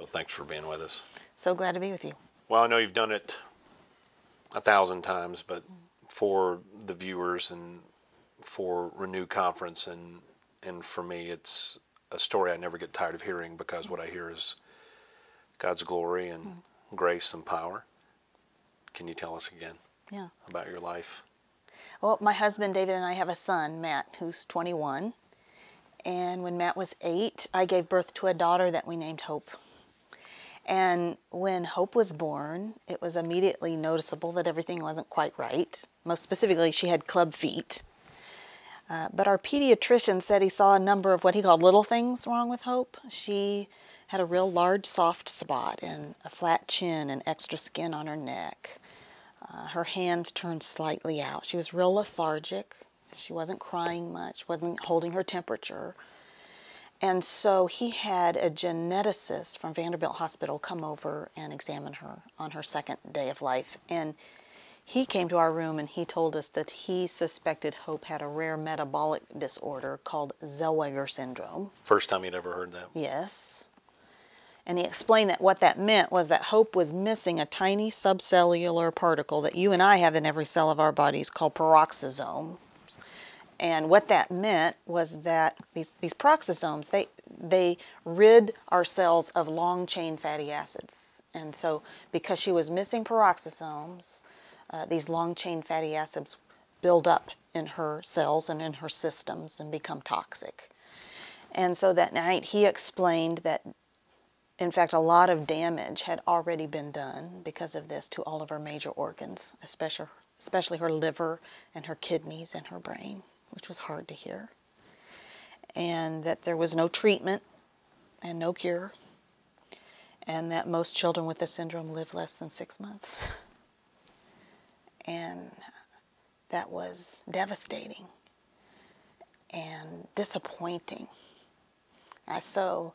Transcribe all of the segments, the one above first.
Well, thanks for being with us. So glad to be with you. Well, I know you've done it 1,000 times, but for the viewers and for Renew Conference and for me, it's a story I never get tired of hearing, because what I hear is God's glory and grace and power. Can you tell us again about your life? Well, my husband David and I have a son, Matt, who's 21. And when Matt was 8, I gave birth to a daughter that we named Hope. And when Hope was born, it was immediately noticeable that everything wasn't quite right. Most specifically, she had club feet. But our pediatrician said he saw a number of what he called little things wrong with Hope. She had a real large soft spot and a flat chin and extra skin on her neck. Her hands turned slightly out. She was real lethargic. She wasn't crying much, wasn't holding her temperature. And so he had a geneticist from Vanderbilt Hospital come over and examine her on her second day of life. And he came to our room and he told us that he suspected Hope had a rare metabolic disorder called Zellweger syndrome. First time you'd ever heard that? Yes. And he explained that what that meant was that Hope was missing a tiny subcellular particle that you and I have in every cell of our bodies called peroxisomes. And what that meant was that these peroxisomes, they rid our cells of long-chain fatty acids. And so because she was missing peroxisomes, these long-chain fatty acids build up in her cells and in her systems and become toxic. And so that night he explained that, in fact, a lot of damage had already been done because of this to all of her major organs, especially her liver and her kidneys and her brain, which was hard to hear. And that there was no treatment and no cure, and that most children with this syndrome live less than 6 months. And that was devastating and disappointing. I so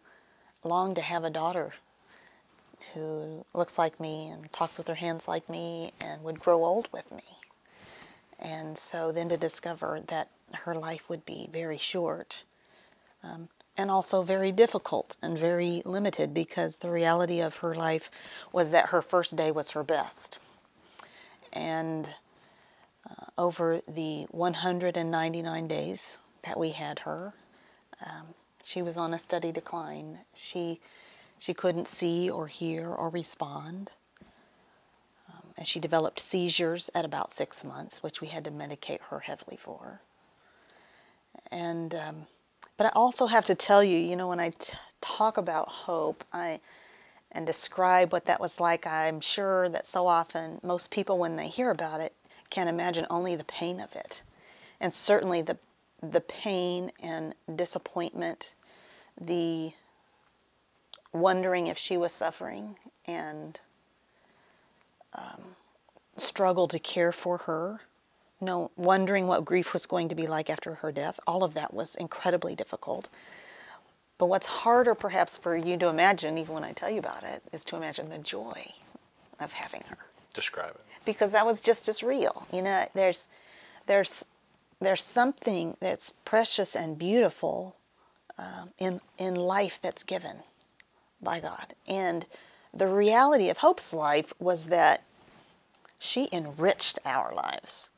longed to have a daughter who looks like me and talks with her hands like me and would grow old with me. And so then to discover that her life would be very short, and also very difficult and very limited, because the reality of her life was that her first day was her best. And over the 199 days that we had her, she was on a steady decline. She couldn't see or hear or respond. And she developed seizures at about 6 months, which we had to medicate her heavily for. And but I also have to tell you, you know, when I talk about Hope, and describe what that was like, I'm sure that so often most people, when they hear about it, can imagine only the pain of it. And certainly the pain and disappointment, the wondering if she was suffering, and struggle to care for her, wondering what grief was going to be like after her death. All of that was incredibly difficult. But what's harder perhaps for you to imagine, even when I tell you about it, is to imagine the joy of having her. Describe it. Because that was just as real. You know, there's something that's precious and beautiful in life that's given by God. And the reality of Hope's life was that she enriched our lives.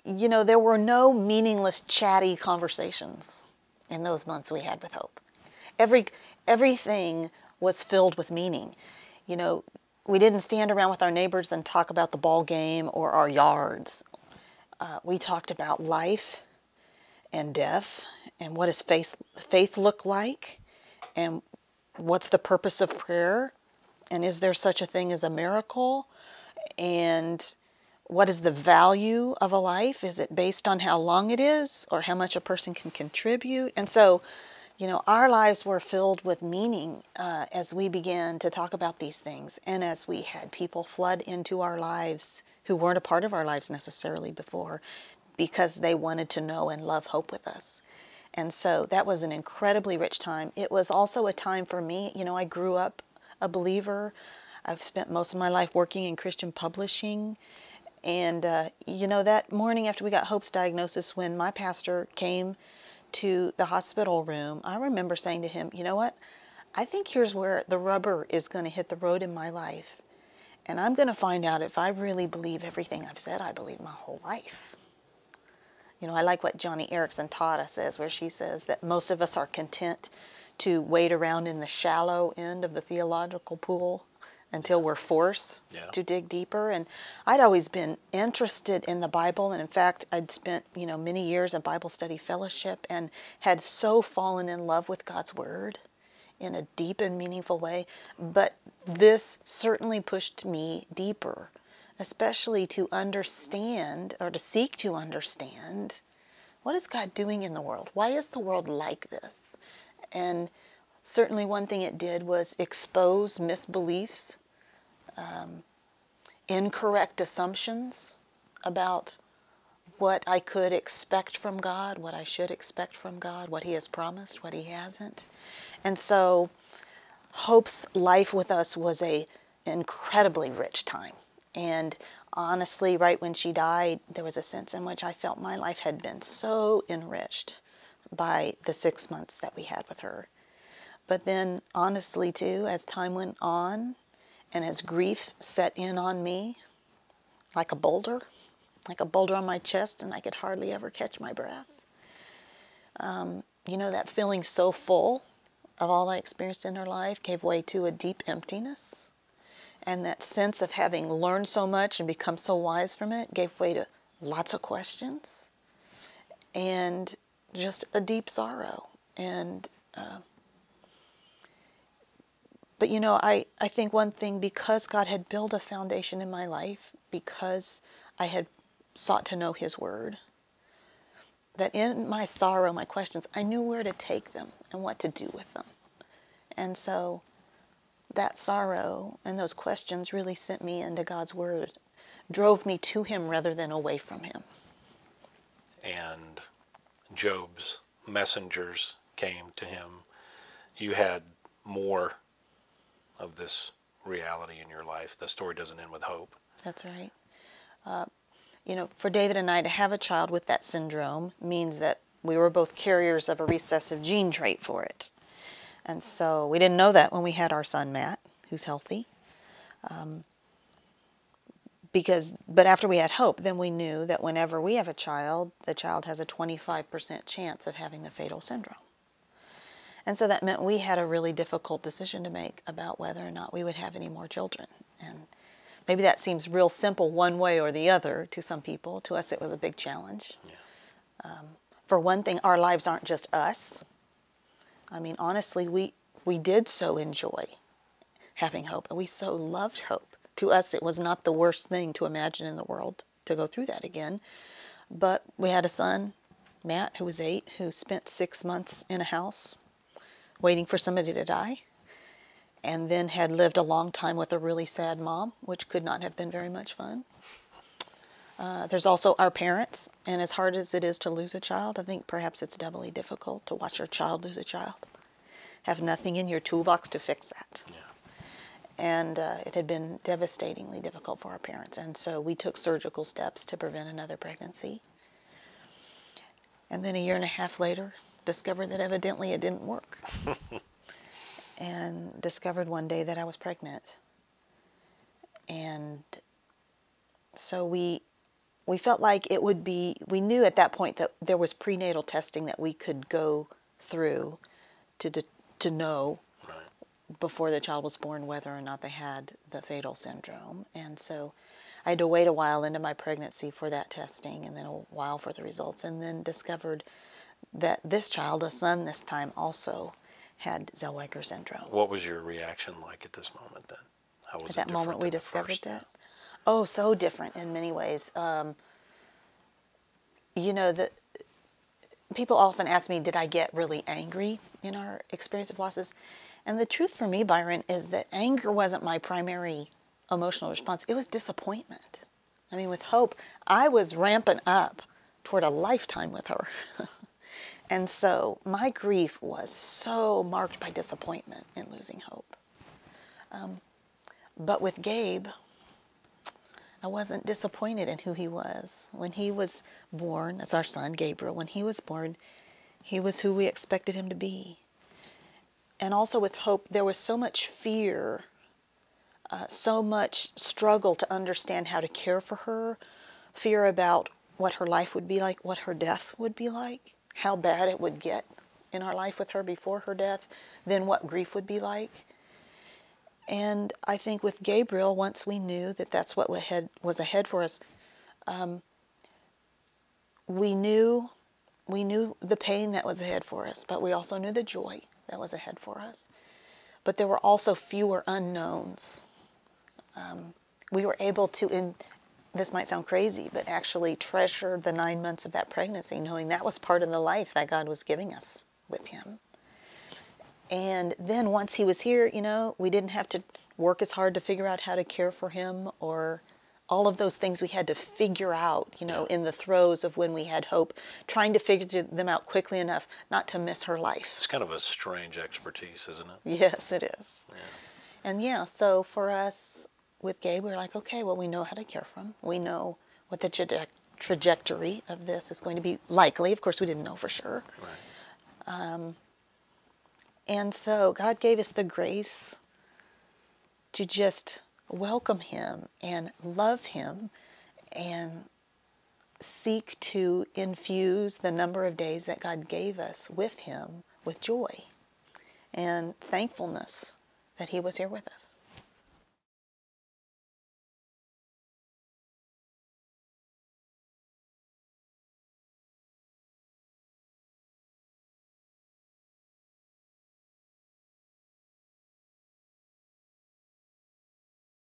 You know, there were no meaningless, chatty conversations in those months we had with Hope. Everything was filled with meaning. You know, we didn't stand around with our neighbors and talk about the ball game or our yards. We talked about life and death, and what does faith look like, and what's the purpose of prayer, and is there such a thing as a miracle, and what is the value of a life? Is it based on how long it is or how much a person can contribute? And so, you know, our lives were filled with meaning as we began to talk about these things, and as we had people flood into our lives who weren't a part of our lives necessarily before, because they wanted to know and love Hope with us. And so that was an incredibly rich time. It was also a time for me, you know, I grew up a believer. I've spent most of my life working in Christian publishing. And, you know, that morning after we got Hope's diagnosis, when my pastor came to the hospital room, I remember saying to him, you know what, I think here's where the rubber is going to hit the road in my life. And I'm going to find out if I really believe everything I've said I believe my whole life. You know, I like what Johnny Erickson Tada says, where she says that most of us are content to wade around in the shallow end of the theological pool until we're forced to dig deeper. And I'd always been interested in the Bible. And in fact, I'd spent, many years in Bible study fellowship and had so fallen in love with God's Word in a deep and meaningful way. But this certainly pushed me deeper, especially to understand or to seek to understand, what is God doing in the world? Why is the world like this? And certainly one thing it did was expose misbeliefs, incorrect assumptions about what I could expect from God, what I should expect from God, what He has promised, what He hasn't. And so Hope's life with us was an incredibly rich time. And honestly, right when she died, there was a sense in which I felt my life had been so enriched by the 6 months that we had with her. But then, honestly, too, as time went on, and as grief set in on me, like a boulder on my chest, and I could hardly ever catch my breath. That feeling so full of all I experienced in her life gave way to a deep emptiness. And that sense of having learned so much and become so wise from it gave way to lots of questions and just a deep sorrow. And But I think one thing, because God had built a foundation in my life, because I had sought to know His Word, that in my sorrow, my questions, I knew where to take them and what to do with them. And so that sorrow and those questions really sent me into God's Word, drove me to Him rather than away from Him. And Job's messengers came to him. You had more of this reality in your life. The story doesn't end with hope. That's right. For David and I to have a child with that syndrome means that we were both carriers of a recessive gene trait for it. And so we didn't know that when we had our son, Matt, who's healthy. But after we had Hope, then we knew that whenever we have a child, the child has a 25% chance of having the fatal syndrome. And so that meant we had a really difficult decision to make about whether or not we would have any more children. And maybe that seems real simple one way or the other to some people. To us, it was a big challenge. Yeah. For one thing, our lives aren't just us. I mean, honestly, we did so enjoy having Hope, and we so loved Hope. To us, it was not the worst thing to imagine in the world to go through that again. But we had a son, Matt, who was 8, who spent 6 months in a house waiting for somebody to die, and then had lived a long time with a really sad mom, which could not have been very much fun. There's also our parents, and as hard as it is to lose a child, I think perhaps it's doubly difficult to watch your child lose a child. Have nothing in your toolbox to fix that. Yeah. And it had been devastatingly difficult for our parents, and so we took surgical steps to prevent another pregnancy. And then 1.5 years later, discovered that evidently it didn't work. And discovered one day that I was pregnant. And so we felt like it would be, we knew at that point that there was prenatal testing that we could go through to know before the child was born whether or not they had the fatal syndrome. And so I had to wait a while into my pregnancy for that testing, and then a while for the results, and then discovered that this child, a son this time, also had Zellweger syndrome. What was your reaction like at this moment then? How was at that moment we discovered first? that? Oh, so different in many ways. People often ask me, did I get really angry in our experience of losses? And the truth for me, Byron, is that anger wasn't my primary emotional response. It was disappointment. I mean, with Hope, I was ramping up toward a lifetime with her. And so my grief was so marked by disappointment in losing Hope. But with Gabe, I wasn't disappointed in who he was. When he was born, that's our son, Gabriel, when he was born, he was who we expected him to be. And also with hope, there was so much fear, so much struggle to understand how to care for her, fear about what her life would be like, what her death would be like, how bad it would get in our life with her before her death, then what grief would be like. And I think with Gabriel, once we knew that that's what was ahead for us, we knew the pain that was ahead for us, but we also knew the joy that was ahead for us. But there were also fewer unknowns. We were able to, this might sound crazy, but actually treasure the 9 months of that pregnancy, knowing that was part of the life that God was giving us with him. And then once he was here, we didn't have to work as hard to figure out how to care for him, or all of those things we had to figure out, in the throes of when we had hope, trying to figure them out quickly enough not to miss her life. It's kind of a strange expertise, isn't it? Yes, it is. Yeah. And so for us with Gabe, we were like, okay, well, we know how to care for him. We know what the trajectory of this is going to be likely. Of course, we didn't know for sure. Right. And so God gave us the grace to just welcome him and love him and seek to infuse the number of days that God gave us with him with joy and thankfulness that he was here with us.